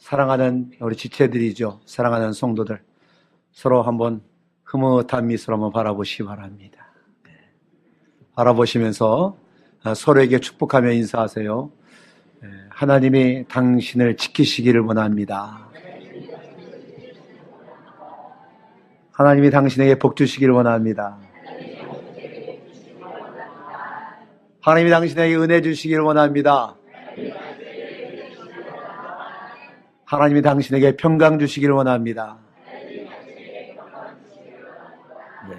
사랑하는 우리 지체들이죠. 사랑하는 성도들, 서로 한번 흐뭇한 미소로 한번 바라보시기 바랍니다. 바라보시면서 서로에게 축복하며 인사하세요. 하나님이 당신을 지키시기를 원합니다. 하나님이 당신에게 복 주시기를 원합니다. 하나님이 당신에게 은혜 주시기를 원합니다. 하나님이 당신에게 평강 주시기를 원합니다. 네.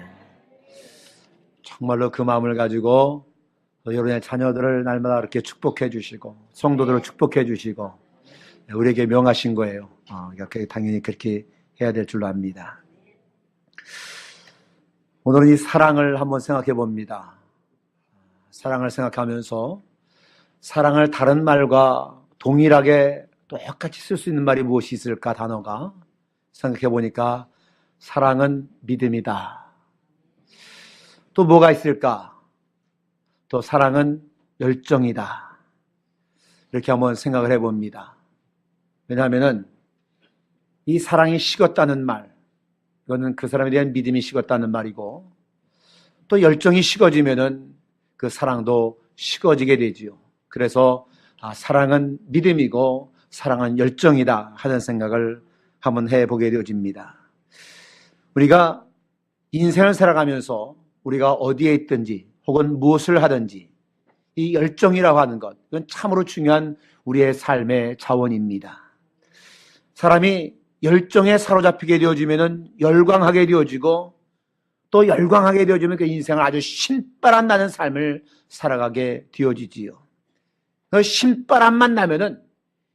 정말로 그 마음을 가지고 여러분의 자녀들을 날마다 이렇게 축복해 주시고 성도들을 축복해 주시고 우리에게 명하신 거예요. 당연히 그렇게 해야 될 줄로 압니다. 오늘은 이 사랑을 한번 생각해 봅니다. 사랑을 생각하면서 사랑을 다른 말과 동일하게 똑같이 쓸 수 있는 말이 무엇이 있을까? 단어가 생각해 보니까 사랑은 믿음이다. 또 뭐가 있을까? 또 사랑은 열정이다. 이렇게 한번 생각을 해봅니다. 왜냐하면은 이 사랑이 식었다는 말, 이거는 그 사람에 대한 믿음이 식었다는 말이고, 또 열정이 식어지면은 그 사랑도 식어지게 되지요. 그래서 사랑은 믿음이고 사랑은 열정이다 하는 생각을 한번 해보게 되어집니다. 우리가 인생을 살아가면서 우리가 어디에 있든지 혹은 무엇을 하든지 이 열정이라고 하는 것, 이건 참으로 중요한 우리의 삶의 자원입니다. 사람이 열정에 사로잡히게 되어지면 열광하게 되어지고 또 열광하게 되어지면 그 인생을 아주 신바람 나는 삶을 살아가게 되어지지요. 그 신바람만 나면은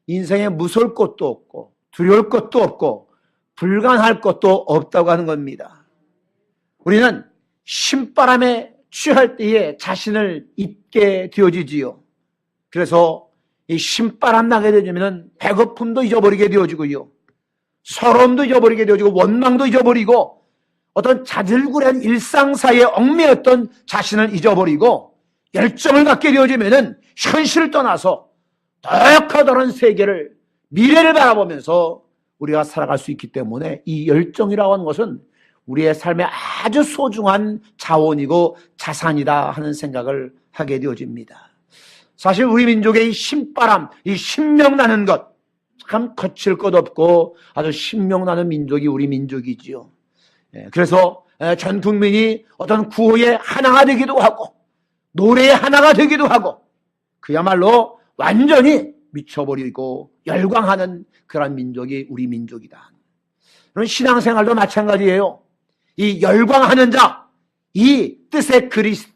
인생에 무서울 것도 없고 두려울 것도 없고 불가능할 것도 없다고 하는 겁니다. 우리는 신바람에 취할 때에 자신을 잊게 되어지지요. 그래서 이 신바람 나게 되면 배고픔도 잊어버리게 되어지고요. 서러움도 잊어버리게 되어지고 원망도 잊어버리고 어떤 자질구레한 일상 사이에 얽매였던 자신을 잊어버리고 열정을 갖게 되어지면은 현실을 떠나서 더 커다란 세계를, 미래를 바라보면서 우리가 살아갈 수 있기 때문에 이 열정이라고 하는 것은 우리의 삶에 아주 소중한 자원이고 자산이다 하는 생각을 하게 되어집니다. 사실 우리 민족의 이 신바람, 이 신명나는 것, 참 거칠 것 없고 아주 신명나는 민족이 우리 민족이지요. 그래서 전 국민이 어떤 구호의 하나가 되기도 하고 노래의 하나가 되기도 하고 그야말로 완전히 미쳐버리고 열광하는 그런 민족이 우리 민족이다. 그런 신앙생활도 마찬가지예요. 이 열광하는 자, 이 뜻의 그리스어는요,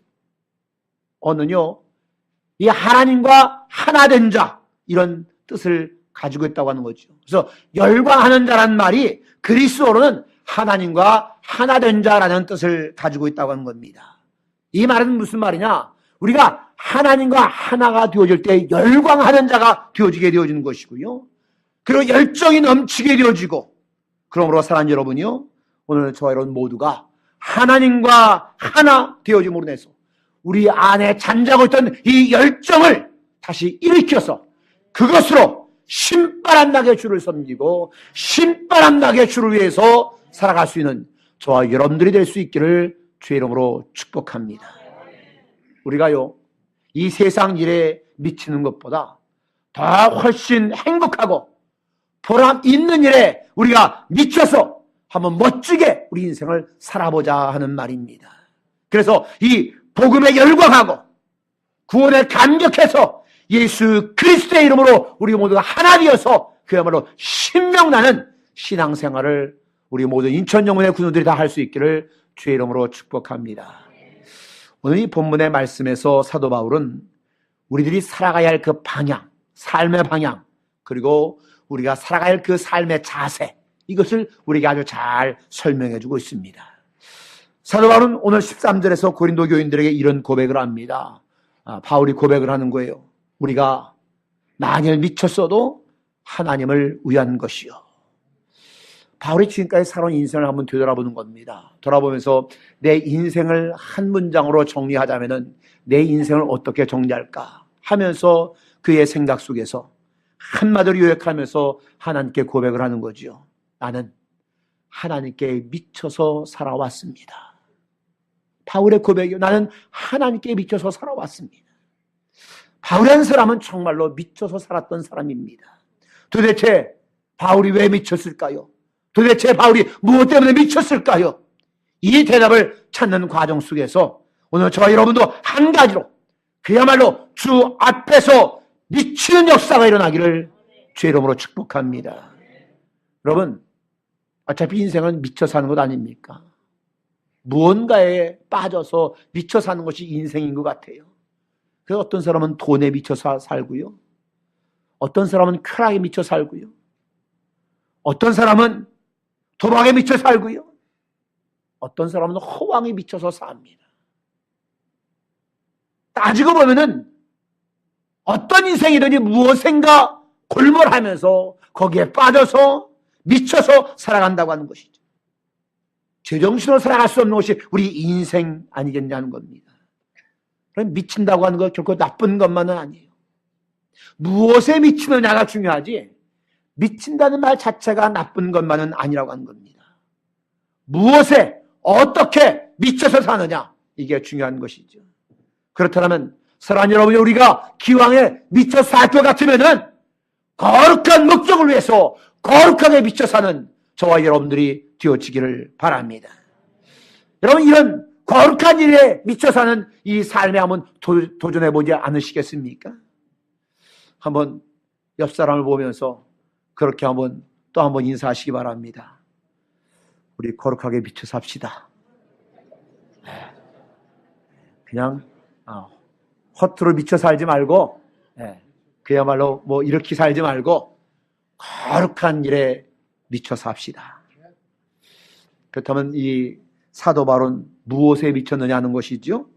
이 하나님과 하나 된 자, 이런 뜻을 가지고 있다고 하는 거죠. 그래서 열광하는 자란 말이 그리스어로는 하나님과 하나 된 자라는 뜻을 가지고 있다고 하는 겁니다. 이 말은 무슨 말이냐? 우리가 하나님과 하나가 되어질 때 열광하는 자가 되어지게 되어지는 것이고요. 그리고 열정이 넘치게 되어지고, 그러므로 사랑하는 여러분이요, 오늘 저와 여러분 모두가 하나님과 하나 되어짐으로 인해서 우리 안에 잠자고 있던 이 열정을 다시 일으켜서 그것으로 신바람나게 주를 섬기고 신바람나게 주를 위해서 살아갈 수 있는 저와 여러분들이 될 수 있기를 주의 이름으로 축복합니다. 우리가요, 이 세상 일에 미치는 것보다 더 훨씬 행복하고 보람 있는 일에 우리가 미쳐서 한번 멋지게 우리 인생을 살아보자 하는 말입니다. 그래서 이 복음에 열광하고 구원에 감격해서 예수 그리스도의 이름으로 우리 모두가 하나 되어서 그야말로 신명나는 신앙생활을 우리 모든 인천영문의 군우들이 다 할 수 있기를 주의 이름으로 축복합니다. 오늘 이 본문의 말씀에서 사도 바울은 우리들이 살아가야 할 그 방향, 삶의 방향, 그리고 우리가 살아가야 할 그 삶의 자세, 이것을 우리에게 아주 잘 설명해 주고 있습니다. 사도 바울은 오늘 13절에서 고린도 교인들에게 이런 고백을 합니다. 바울이 고백을 하는 거예요. 우리가 만일 미쳤어도 하나님을 위한 것이요. 바울이 지금까지 살아온 인생을 한번 되돌아보는 겁니다. 돌아보면서 내 인생을 한 문장으로 정리하자면은 내 인생을 어떻게 정리할까 하면서 그의 생각 속에서 한마디로 요약하면서 하나님께 고백을 하는 거죠. 나는 하나님께 미쳐서 살아왔습니다. 바울의 고백이요. 나는 하나님께 미쳐서 살아왔습니다. 바울이라는 사람은 정말로 미쳐서 살았던 사람입니다. 도대체 바울이 왜 미쳤을까요? 도대체 바울이 무엇 때문에 미쳤을까요? 이 대답을 찾는 과정 속에서 오늘 저와 여러분도 한 가지로 그야말로 주 앞에서 미치는 역사가 일어나기를 주의 이름으로 축복합니다. 여러분, 어차피 인생은 미쳐 사는 것 아닙니까? 무언가에 빠져서 미쳐 사는 것이 인생인 것 같아요. 그래서 어떤 사람은 돈에 미쳐 살고요. 어떤 사람은 쾌락에 미쳐 살고요. 어떤 사람은 도박에 미쳐 살고요. 어떤 사람은 허황에 미쳐서 삽니다. 따지고 보면은 어떤 인생이든지 무엇인가 골몰하면서 거기에 빠져서 미쳐서 살아간다고 하는 것이죠. 제정신으로 살아갈 수 없는 것이 우리 인생 아니겠냐는 겁니다. 그럼 미친다고 하는 것 결코 나쁜 것만은 아니에요. 무엇에 미치느냐가 중요하지 미친다는 말 자체가 나쁜 것만은 아니라고 하는 겁니다. 무엇에 어떻게 미쳐서 사느냐 이게 중요한 것이죠. 그렇다면 사랑하는 여러분, 우리가 기왕에 미쳐 살 것 같으면은 거룩한 목적을 위해서 거룩하게 미쳐 사는 저와 여러분들이 되어지기를 바랍니다. 여러분, 이런 거룩한 일에 미쳐 사는 이 삶에 한번 도전해 보지 않으시겠습니까? 한번 옆 사람을 보면서 그렇게 또 한번 인사하시기 바랍니다. 우리 거룩하게 미쳐 삽시다. 그냥 허투루 미쳐 살지 말고 그야말로 뭐 이렇게 살지 말고 거룩한 일에 미쳐 삽시다. 그렇다면 이 사도 바울은 무엇에 미쳤느냐는 것이죠.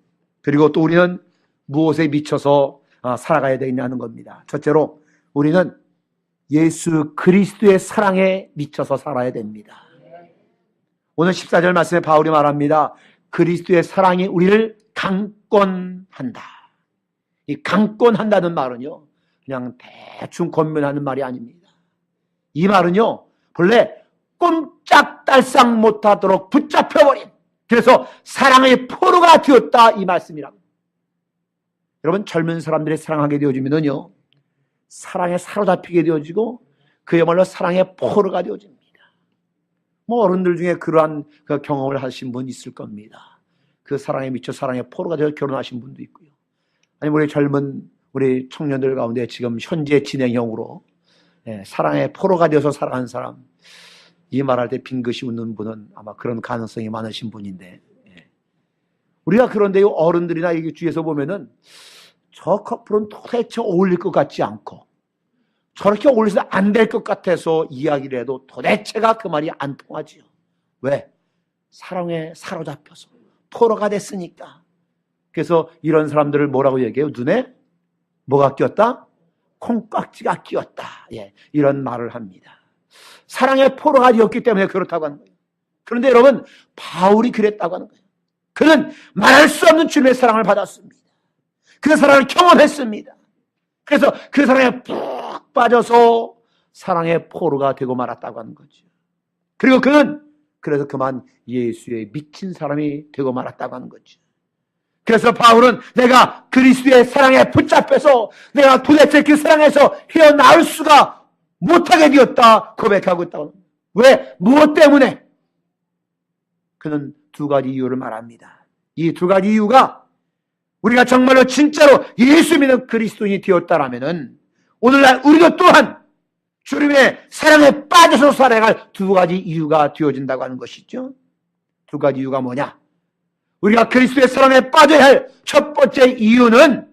그리고 또 우리는 무엇에 미쳐서 살아가야 되냐는 겁니다. 첫째로 우리는 예수 그리스도의 사랑에 미쳐서 살아야 됩니다. 오늘 14절 말씀에 바울이 말합니다. 그리스도의 사랑이 우리를 강권한다. 이 강권한다는 말은요, 그냥 대충 권면하는 말이 아닙니다. 이 말은요, 본래 꼼짝달싹 못하도록 붙잡혀버린, 그래서 사랑의 포로가 되었다 이 말씀이랍니다. 여러분, 젊은 사람들이 사랑하게 되어지면요, 사랑에 사로잡히게 되어지고 그야말로 사랑의 포로가 되어집니다. 뭐 어른들 중에 그러한 그 경험을 하신 분 있을 겁니다. 그 사랑에 미쳐 사랑의 포로가 되어 결혼하신 분도 있고요. 아니면 우리 젊은 우리 청년들 가운데 지금 현재 진행형으로 사랑의 포로가 되어서 살아가는 사람, 이 말할 때 빙긋이 웃는 분은 아마 그런 가능성이 많으신 분인데, 우리가 그런데 어른들이나 여기 주위에서 보면은 저 커플은 도대체 어울릴 것 같지 않고 저렇게 어울려서 안 될 것 같아서 이야기를 해도 도대체가 그 말이 안 통하지요. 왜? 사랑에 사로잡혀서 포로가 됐으니까. 그래서 이런 사람들을 뭐라고 얘기해요? 눈에 뭐가 끼었다? 콩깍지가 끼었다. 이런 말을 합니다. 사랑의 포로가 되었기 때문에 그렇다고 하는 거예요. 그런데 여러분, 바울이 그랬다고 하는 거예요. 그는 말할 수 없는 주님의 사랑을 받았습니다. 그 사랑을 경험했습니다. 그래서 그 사랑에 푹 빠져서 사랑의 포로가 되고 말았다고 하는 거죠. 그리고 그는 그래서 그만 예수에 미친 사람이 되고 말았다고 하는 거죠. 그래서 바울은 내가 그리스도의 사랑에 붙잡혀서 내가 도대체 그 사랑에서 헤어나올 수가 못하게 되었다 고백하고 있다고. 왜? 무엇 때문에? 그는 두 가지 이유를 말합니다. 이 두 가지 이유가 우리가 정말로 진짜로 예수 믿는 그리스도인이 되었다라면은 오늘날 우리도 또한 주님의 사랑에 빠져서 살아갈 두 가지 이유가 되어진다고 하는 것이죠. 두 가지 이유가 뭐냐? 우리가 그리스도의 사랑에 빠져야 할 첫 번째 이유는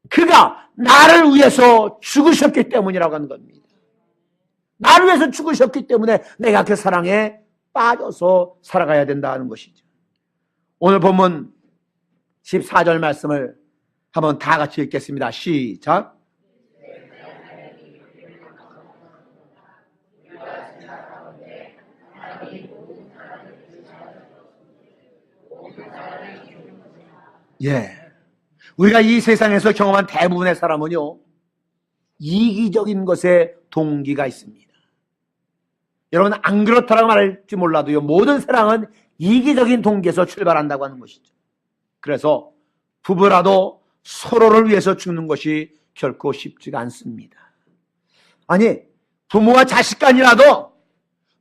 그가 나를 위해서 죽으셨기 때문이라고 하는 겁니다. 나를 위해서 죽으셨기 때문에 내가 그 사랑에 빠져서 살아가야 된다는 것이죠. 오늘 본문 14절 말씀을 한번 다 같이 읽겠습니다. 시작. 우리가 이 세상에서 경험한 대부분의 사람은요, 이기적인 것에 동기가 있습니다. 여러분, 안 그렇다라고 말할지 몰라도요, 모든 사랑은 이기적인 동기에서 출발한다고 하는 것이죠. 그래서 부부라도 서로를 위해서 죽는 것이 결코 쉽지가 않습니다. 아니, 부모와 자식 간이라도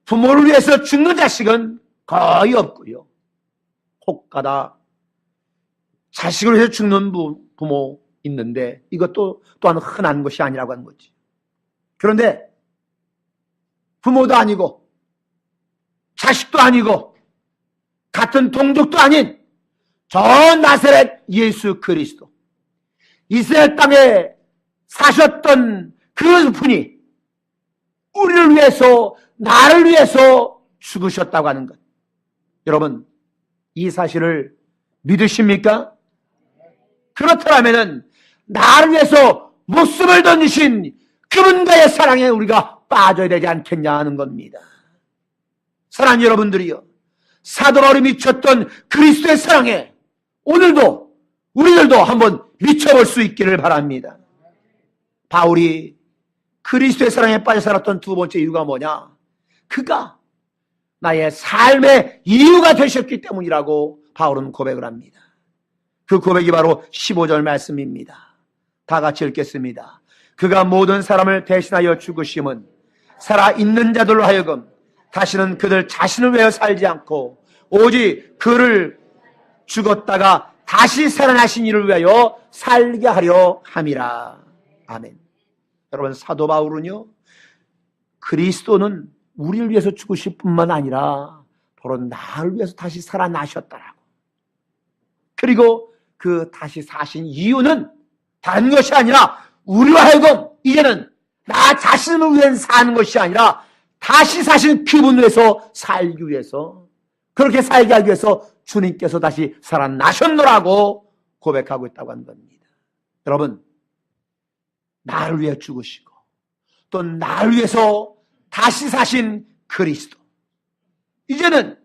부모를 위해서 죽는 자식은 거의 없고요. 혹가다 자식을 위해서 죽는 부모 있는데 이것도 또한 흔한 것이 아니라고 하는 거지. 그런데 부모도 아니고 자식도 아니고 같은 동족도 아닌 저 나사렛 예수 그리스도, 이스라엘 땅에 사셨던 그 분이 우리를 위해서, 나를 위해서 죽으셨다고 하는 것. 여러분, 이 사실을 믿으십니까? 그렇다면 나를 위해서 목숨을 던지신 그분과의 사랑에 우리가 빠져야 되지 않겠냐 하는 겁니다. 사랑하는 여러분들이요, 사도 바울이 미쳤던 그리스도의 사랑에 오늘도 우리들도 한번 미쳐볼 수 있기를 바랍니다. 바울이 그리스도의 사랑에 빠져 살았던 두 번째 이유가 뭐냐? 그가 나의 삶의 이유가 되셨기 때문이라고 바울은 고백을 합니다. 그 고백이 바로 15절 말씀입니다. 다 같이 읽겠습니다. 그가 모든 사람을 대신하여 죽으심은 살아있는 자들로 하여금 다시는 그들 자신을 위하여 살지 않고 오직 그를 죽었다가 다시 살아나신 이를 위하여 살게 하려 함이라. 아멘. 여러분, 사도 바울은요, 그리스도는 우리를 위해서 죽으실 뿐만 아니라 바로 나를 위해서 다시 살아나셨다라고. 그리고 그 다시 사신 이유는 다른 것이 아니라 우리와 하여금 이제는 나 자신을 위해 사는 것이 아니라 다시 사신 그분을 위해서 살기 위해서, 그렇게 살게 하기 위해서 주님께서 다시 살아나셨노라고 고백하고 있다고 하는 겁니다. 여러분, 나를 위해 죽으시고 또 나를 위해서 다시 사신 그리스도, 이제는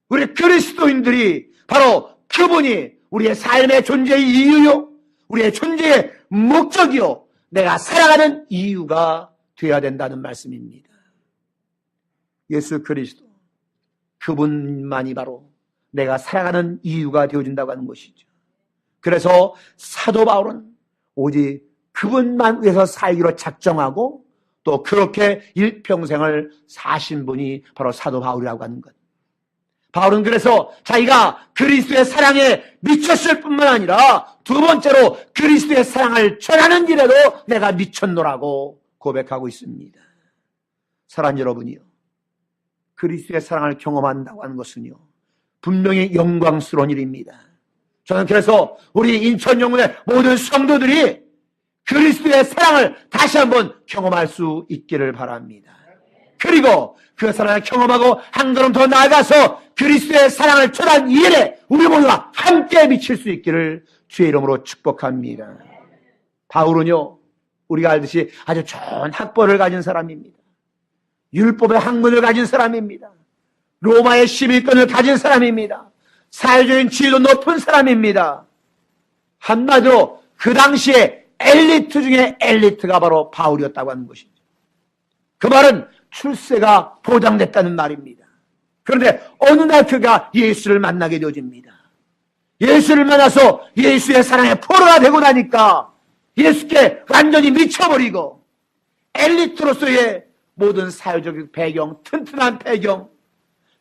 우리 그리스도인들이 바로 그분이 우리의 삶의 존재의 이유요, 우리의 존재의 목적이요, 내가 살아가는 이유가 되어야 된다는 말씀입니다. 예수 그리스도, 그분만이 바로 내가 살아가는 이유가 되어준다고 하는 것이죠. 그래서 사도 바울은 오직 그분만 위해서 살기로 작정하고 또 그렇게 일평생을 사신 분이 바로 사도 바울이라고 하는 것. 바울은 그래서 자기가 그리스도의 사랑에 미쳤을 뿐만 아니라 두 번째로 그리스도의 사랑을 전하는 일에도 내가 미쳤노라고 고백하고 있습니다. 사랑하는 여러분이요, 그리스도의 사랑을 경험한다고 하는 것은요, 분명히 영광스러운 일입니다. 저는 그래서 우리 인천영문의 모든 성도들이 그리스도의 사랑을 다시 한번 경험할 수 있기를 바랍니다. 그리고 그 사랑을 경험하고 한 걸음 더 나아가서 그리스도의 사랑을 전한 일에 우리 모두가 함께 미칠 수 있기를 주의 이름으로 축복합니다. 바울은요, 우리가 알듯이 아주 좋은 학벌을 가진 사람입니다. 율법의 학문을 가진 사람입니다. 로마의 시민권을 가진 사람입니다. 사회적인 지위도 높은 사람입니다. 한마디로 그 당시에 엘리트 중에 엘리트가 바로 바울이었다고 하는 것이죠. 그 말은 출세가 보장됐다는 말입니다. 그런데 어느 날 그가 예수를 만나게 되어집니다. 예수를 만나서 예수의 사랑에 포로가 되고 나니까 예수께 완전히 미쳐버리고 엘리트로서의 모든 사회적 배경, 튼튼한 배경,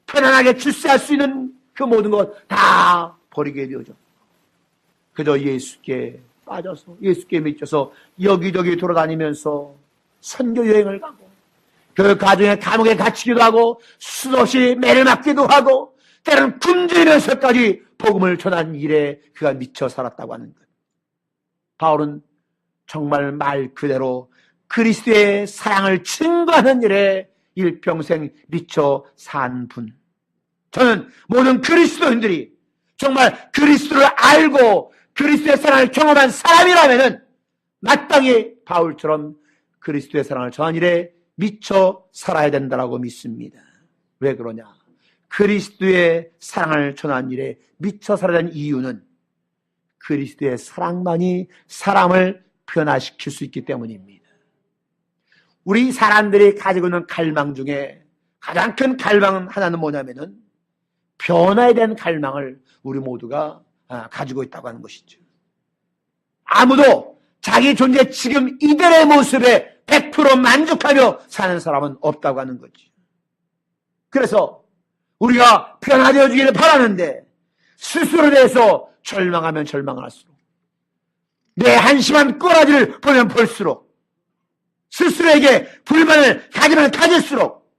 편안하게 출세할 수 있는 그 모든 것 다 버리게 되어져. 그저 예수께 빠져서, 예수께 미쳐서 여기저기 돌아다니면서 선교 여행을 가고 그 가정의 감옥에 갇히기도 하고 수없이 매를 맞기도 하고 때로는 굶주리면서까지 복음을 전한 일에 그가 미쳐 살았다고 하는 것. 바울은 정말 말 그대로 그리스도의 사랑을 증거하는 일에 일평생 미쳐 산 분. 저는 모든 그리스도인들이 정말 그리스도를 알고 그리스도의 사랑을 경험한 사람이라면 마땅히 바울처럼 그리스도의 사랑을 전한 일에 미쳐 살아야 된다고 믿습니다. 왜 그러냐? 그리스도의 사랑을 전한 일에 미쳐 살아야 하는 이유는 그리스도의 사랑만이 사람을 변화시킬 수 있기 때문입니다. 우리 사람들이 가지고 있는 갈망 중에 가장 큰 갈망은 하나는 뭐냐면은 변화에 대한 갈망을 우리 모두가 가지고 있다고 하는 것이죠. 아무도 자기 존재 지금 이들의 모습에 100% 만족하며 사는 사람은 없다고 하는 거지. 그래서 우리가 변화되어 주기를 바라는데 스스로에 대해서 절망하면 절망할수록, 내 한심한 꼬라지를 보면 볼수록, 스스로에게 불만을 가지면 가질수록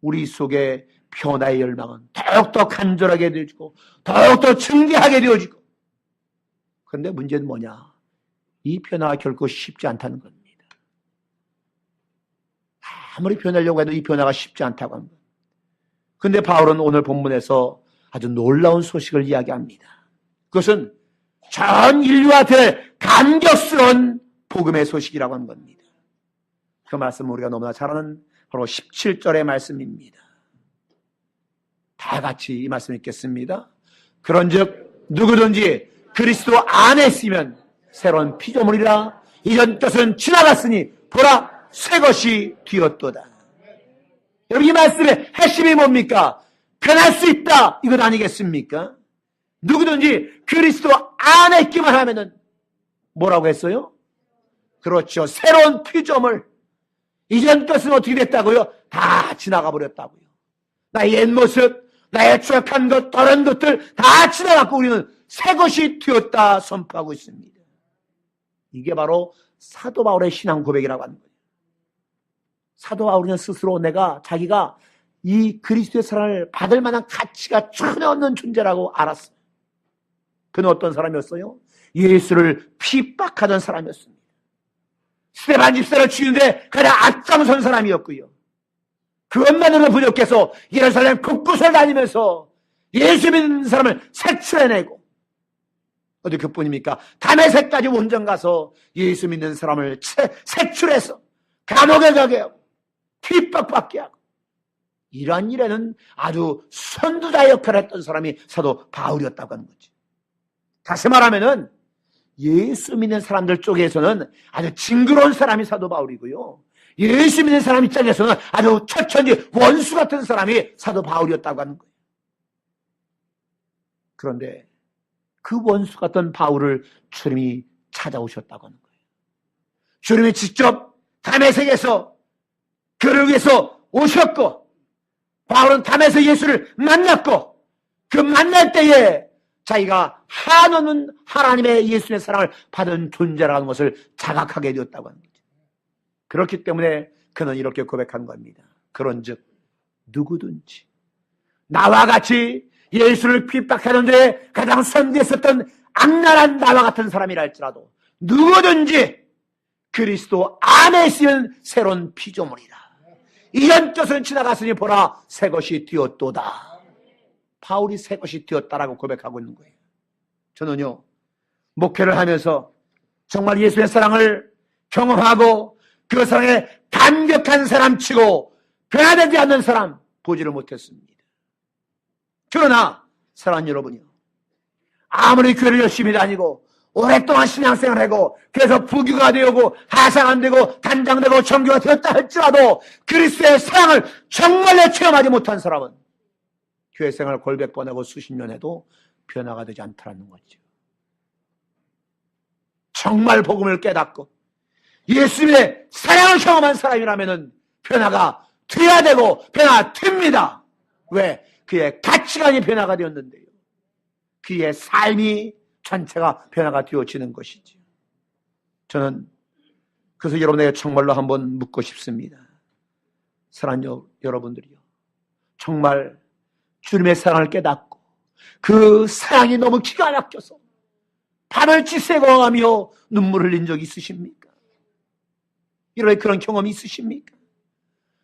우리 속에 변화의 열망은 더욱더 간절하게 되어지고 더욱더 증대하게 되어지고, 그런데 문제는 뭐냐? 이 변화가 결코 쉽지 않다는 겁니다. 아무리 변하려고 해도 이 변화가 쉽지 않다고 합니다. 그런데 바울은 오늘 본문에서 아주 놀라운 소식을 이야기합니다. 그것은 전 인류한테 감격스러운 복음의 소식이라고 하는 겁니다. 그 말씀은 우리가 너무나 잘 아는 바로 17절의 말씀입니다. 다 같이 이 말씀 읽겠습니다. 그런즉 누구든지 그리스도 안에 있으면 새로운 피조물이라, 이전 것은 지나갔으니 보라 새 것이 되었도다. 여러분, 이 말씀의 핵심이 뭡니까? 변할 수 있다, 이것 아니겠습니까? 누구든지 그리스도 안에 있기만 하면은 뭐라고 했어요? 그렇죠, 새로운 피조물. 이전 것은 어떻게 됐다고요? 다 지나가 버렸다고요. 나의 옛 모습, 나의 추악한 것, 다른 것들 다 지나갔고 우리는 새 것이 되었다 선포하고 있습니다. 이게 바로 사도 바울의 신앙 고백이라고 하는 거예요. 사도 바울은 스스로 자기가 이 그리스도의 사랑을 받을 만한 가치가 전혀 없는 존재라고 알았어요. 그는 어떤 사람이었어요? 예수를 핍박하던 사람이었습니다. 스데반 집사를 죽이는데 가장 앞장선 사람이었고요. 그것만으로 부족해서 예루살렘 곳곳을 다니면서 예수 믿는 사람을 색출해내고, 어디 그뿐입니까? 다메섹까지 원정 가서 예수 믿는 사람을 색출해서 감옥에 가게 하고 핍박받게 하고, 이러한 일에는 아주 선두자 역할을 했던 사람이 사도 바울이었다고 하는 거지. 다시 말하면은 예수 믿는 사람들 쪽에서는 아주 징그러운 사람이 사도 바울이고요, 예수 믿는 사람 입장에서는 아주 처천지 원수 같은 사람이 사도 바울이었다고 하는 거예요. 그런데 그 원수 같은 바울을 주님이 찾아오셨다고 하는 거예요. 주님이 직접 다메섹에서 그를 위해서 오셨고, 바울은 다메섹 예수를 만났고, 그 만날 때에 자기가 한없는 하나님의 예수의 사랑을 받은 존재라는 것을 자각하게 되었다고 하는 거죠. 그렇기 때문에 그는 이렇게 고백한 겁니다. 그런즉 누구든지 나와 같이 예수를 핍박하는데 가장 선두에 섰던 악랄한 나와 같은 사람이라 할지라도 누구든지 그리스도 안에 있으면 새로운 피조물이라, 이전 것은 지나갔으니 보라 새 것이 되었도다. 바울이 새 것이 되었다라고 고백하고 있는 거예요. 저는요, 목회를 하면서 정말 예수의 사랑을 경험하고 그 사랑에 감격한 사람 치고 변화되지 않는 사람 보지를 못했습니다. 그러나 사랑하는 여러분이요, 아무리 교회를 열심히 다니고 오랫동안 신앙생활을 하고 그래서 부교가 되고 하사가 안 되고 단장되고 정교가 되었다 할지라도 그리스도의 사랑을 정말로 체험하지 못한 사람은 교회 생활 골백 번 하고 수십 년 해도 변화가 되지 않다는 거죠. 정말 복음을 깨닫고 예수님의 사랑을 경험한 사람이라면 변화가 돼야 되고 변화됩니다. 왜? 그의 가치관이 변화가 되었는데요, 그의 삶이 전체가 변화가 되어지는 것이죠. 저는 그래서 여러분에게 정말로 한번 묻고 싶습니다. 사랑하는 여러분들이요, 정말 주님의 사랑을 깨닫고 그 사랑이 너무 기가 막혀서 밤을 지새워가며 눈물을 흘린 적이 있으십니까? 이런 그런 경험이 있으십니까?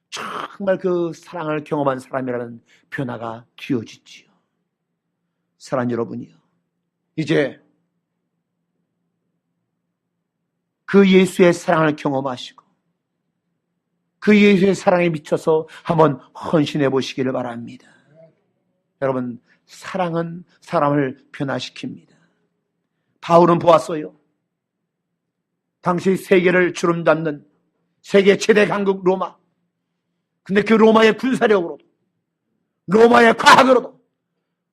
정말 그 사랑을 경험한 사람이라는 변화가 되어지지요. 사랑하는 여러분이요, 이제 그 예수의 사랑을 경험하시고 그 예수의 사랑에 미쳐서 한번 헌신해 보시기를 바랍니다. 여러분, 사랑은 사람을 변화시킵니다. 바울은 보았어요. 당시 세계를 주름잡는 세계 최대 강국 로마. 근데 그 로마의 군사력으로도, 로마의 과학으로도,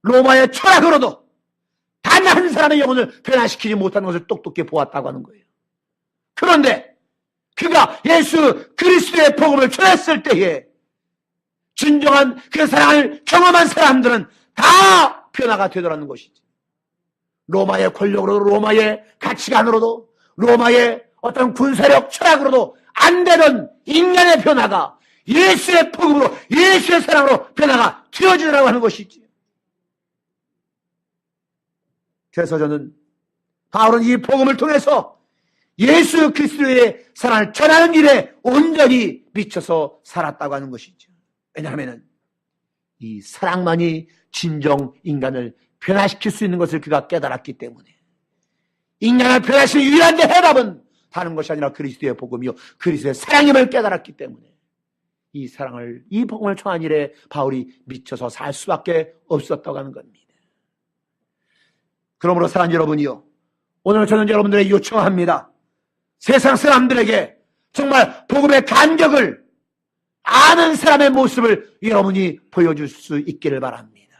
로마의 철학으로도 단 한 사람의 영혼을 변화시키지 못하는 것을 똑똑히 보았다고 하는 거예요. 그런데 그가 예수 그리스도의 복음을 전했을 때에 진정한 그 사랑을 경험한 사람들은 다 변화가 되더라는 것이지. 로마의 권력으로도, 로마의 가치관으로도, 로마의 어떤 군사력, 철학으로도 안 되던 인간의 변화가 예수의 복음으로, 예수의 사랑으로 변화가 되어지더라고 하는 것이지. 그래서 저는 바울은 이 복음을 통해서 예수 그리스도의 사랑을 전하는 일에 온전히 미쳐서 살았다고 하는 것이죠. 왜냐하면 이 사랑만이 진정 인간을 변화시킬 수 있는 것을 그가 깨달았기 때문에, 인간을 변화시키는 유일한 해답은 다른 것이 아니라 그리스도의 복음이요 그리스도의 사랑임을 깨달았기 때문에 이 사랑을, 이 복음을 전한 일에 바울이 미쳐서 살 수밖에 없었다고 하는 겁니다. 그러므로 사랑하는 여러분이요, 오늘 저는 여러분들에게 요청합니다. 세상 사람들에게 정말 복음의 간격을 아는 사람의 모습을 여러분이 보여줄 수 있기를 바랍니다.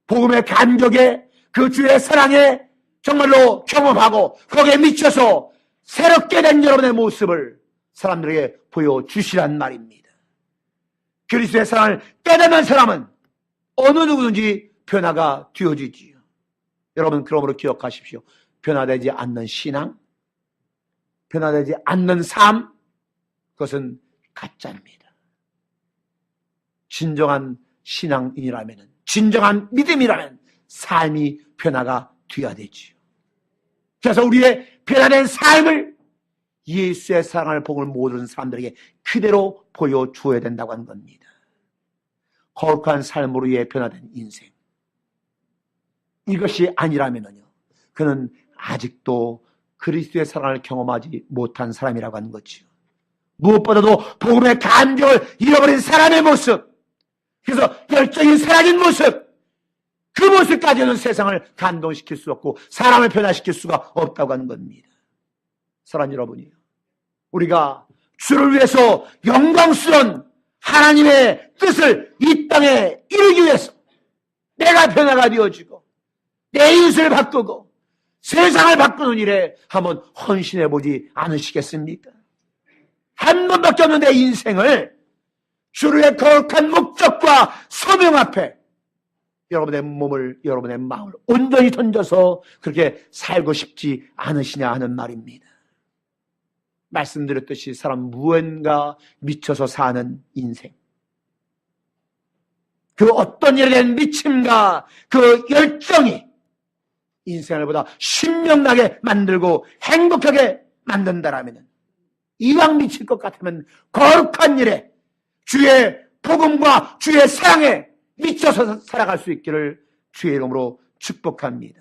복음의 간격에, 그 주의 사랑에 정말로 경험하고 거기에 미쳐서 새롭게 된 여러분의 모습을 사람들에게 보여주시란 말입니다. 그리스도의 사랑을 깨닫는 사람은 어느 누구든지 변화가 되어지지요. 여러분, 그러므로 기억하십시오. 변화되지 않는 신앙, 변화되지 않는 삶, 그것은 가짜입니다. 진정한 신앙인이라면, 진정한 믿음이라면 삶이 변화가 되어야 되지요. 그래서 우리의 변화된 삶을 예수의 사랑을 복음을 모르는 사람들에게 그대로 보여주어야 된다고 하는 겁니다. 거룩한 삶으로 의 변화된 인생, 이것이 아니라면요, 그는 아직도 그리스도의 사랑을 경험하지 못한 사람이라고 하는 거죠. 무엇보다도 복음의 감격을 잃어버린 사람의 모습, 그래서 열정이 사라진 모습, 그 모습까지는 세상을 감동시킬 수 없고 사람을 변화시킬 수가 없다고 하는 겁니다. 사랑하는 여러분이요, 우리가 주를 위해서 영광스러운 하나님의 뜻을 이 땅에 이루기 위해서 내가 변화가 되어지고 내 이웃을 바꾸고 세상을 바꾸는 일에 한번 헌신해보지 않으시겠습니까? 한 번밖에 없는 내 인생을 주의 거룩한 목적과 소명 앞에 여러분의 몸을, 여러분의 마음을 온전히 던져서 그렇게 살고 싶지 않으시냐 하는 말입니다. 말씀드렸듯이 사람 무언가 미쳐서 사는 인생, 그 어떤 일에 대한 미침과 그 열정이 인생을 보다 신명나게 만들고 행복하게 만든다라면, 이왕 미칠 것 같으면 거룩한 일에 주의 복음과 주의 사랑에 미쳐서 살아갈 수 있기를 주의 이름으로 축복합니다.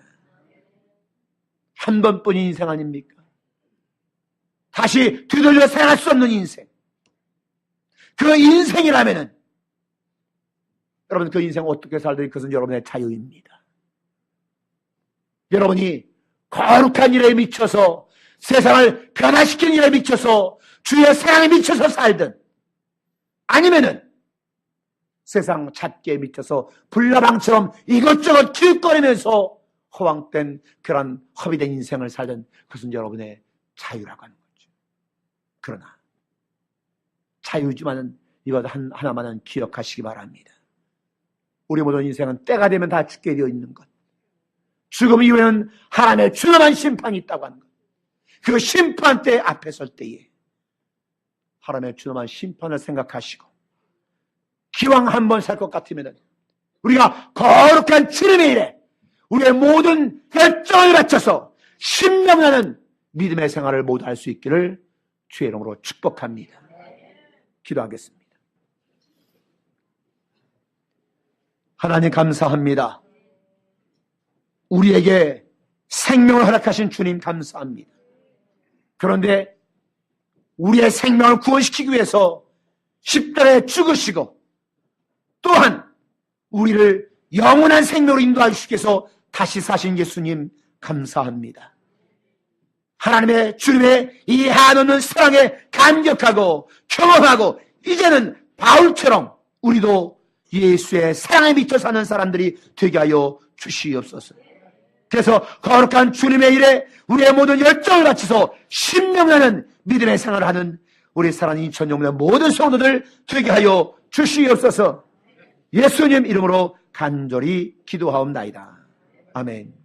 한 번뿐인 인생 아닙니까? 다시 되돌려 살아갈 수 없는 인생, 그 인생이라면은 여러분, 그 인생 어떻게 살든 그것은 여러분의 자유입니다. 여러분이 거룩한 일에 미쳐서 세상을 변화시키는 일에 미쳐서 주의 사랑에 미쳐서 살든, 아니면은 세상 찾기에 미쳐서 불나방처럼 이것저것 기웃거리면서 허황된 그런 허비된 인생을 살든, 그것은 여러분의 자유라고 하는 거죠. 그러나 자유지만은 이것 하나만은 기억하시기 바랍니다. 우리 모든 인생은 때가 되면 다 죽게 되어 있는 것, 죽음 이후에는 하나님의 준엄한 심판이 있다고 하는 것, 그 심판대 앞에 설 때에 하나님의 준엄한 심판을 생각하시고 기왕 한 번 살 것 같으면 우리가 거룩한 주님의 일에 우리의 모든 열정을 바쳐서 신명나는 믿음의 생활을 모두 할 수 있기를 주의 이름으로 축복합니다. 기도하겠습니다. 하나님 감사합니다. 우리에게 생명을 허락하신 주님 감사합니다. 그런데 우리의 생명을 구원시키기 위해서 십자가에 죽으시고 또한 우리를 영원한 생명으로 인도하시기 위해서 다시 사신 예수님 감사합니다. 하나님의 주님의 이 한없는 사랑에 감격하고 경험하고 이제는 바울처럼 우리도 예수의 사랑에 미쳐 사는 사람들이 되게 하여 주시옵소서. 그래서 거룩한 주님의 일에 우리의 모든 열정을 바쳐서 신명나는 믿음의 생활을 하는 우리 사랑하는 인천영문의 모든 성도들 되게 하여 주시옵소서. 예수님 이름으로 간절히 기도하옵나이다. 아멘.